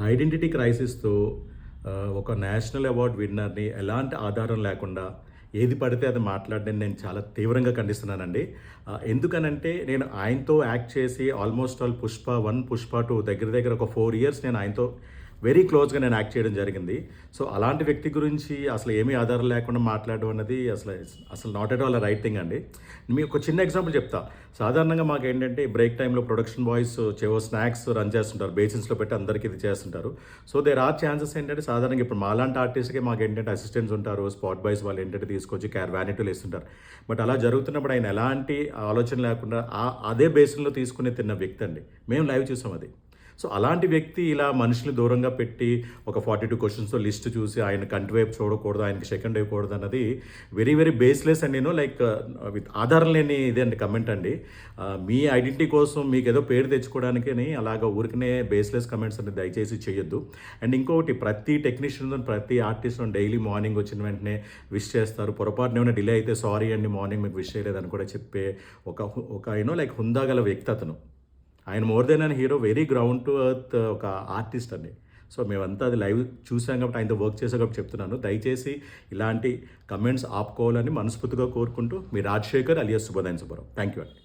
Identity క్రైసిస్‌తో ఒక national award విన్నర్‌ని ఎలాంటి ఆధారం లేకుండా ఏది పడితే అది మాట్లాడడం నేను చాలా తీవ్రంగా ఖండిస్తున్నానండి. ఎందుకనంటే నేను ఆయనతో యాక్ట్ చేసి ఆల్మోస్ట్ ఆల్ 'పుష్ప 1', 'పుష్ప 2' దగ్గర దగ్గర ఒక 4 ఇయర్స్ నేను ఆయనతో వెరీ క్లోజ్‌గా నేను యాక్ట్ చేయడం జరిగింది. సో, అలాంటి వ్యక్తి గురించి అసలు ఏమీ ఆధారం లేకుండా మాట్లాడడం అన్నది అసలు not at all right thing అండి. మీకు ఒక చిన్న ఎగ్జాంపుల్ చెప్తా. సాధారణంగా మాకేంటంటే బ్రేక్ టైమ్‌లో ప్రొడక్షన్ బాయ్స్ చెవో స్నాక్స్ రన్ చేస్తుంటారు. బేసిన్స్‌లో పెట్టి అందరికీ ఇది చేస్తుంటారు. సో, దేర్ ఆర్ ఛాన్సెస్ ఏంటంటే సాధారణంగా ఇప్పుడు మాలాంటి ఆర్టిస్ట్‌కి మాకేంటంటే అసిస్టెంట్స్ ఉంటారు. స్పాట్ బాయ్స్ వాళ్ళు ఏంటంటే తీసుకొచ్చి వ్యానిటీలు ఇస్తుంటారు. బట్ అలా జరుగుతున్నప్పుడు ఆయన ఎలాంటి ఆలోచన లేకుండా అదే బేసిన్‌లో తీసుకొని తిన్న వ్యక్తి అండి. మేము లైవ్ చూసాం అది. సో, అలాంటి వ్యక్తి ఇలా మనుషుల్ని దూరంగా పెట్టి ఒక 42 క్వెషన్స్‌తో లిస్ట్ చూసి ఆయన కంటి వైపు చూడకూడదు, ఆయనకి సెకండ్ వేయకూడదు అన్నది వెరీ వెరీ బేస్‌లెస్ అండి. లైక్ విత్ ఆధారం లేని ఇదండి కమెంట్ అండి. మీ ఐడెంటిటీ కోసం మీకేదో పేరు తెచ్చుకోవడానికని అలాగా ఊరికనే బేస్‌లెస్ కమెంట్స్ అనేది దయచేసి చేయొద్దు. అండ్ ఇంకొకటి ప్రతి టెక్నీషియన్, ప్రతి ఆర్టిస్ట్ డైలీ మార్నింగ్ వచ్చిన వెంటనే విష్ చేస్తారు. పొరపాటున ఏమైనా డిలే అయితే సారీ అండి మార్నింగ్ మీకు విష్ చేయలేదని కూడా చెప్పే ఒక లైక్ హుందా గల వ్యక్తి అతను. ఆయన more than an hero, very ground to earth ఒక ఆర్టిస్ట్ అండి. సో, మేమంతా అది లైవ్ చూసాం కాబట్టి ఆయనతో వర్క్ చేసాం కాబట్టి చెప్తున్నాను. దయచేసి ఇలాంటి కమెంట్స్ ఆపుకోవాలని మనస్ఫూర్తిగా కోరుకుంటూ మీ రాజశేఖర్ అలియాస్ శుభోదయం సుబ్బారావు. థ్యాంక్ యూ అండి.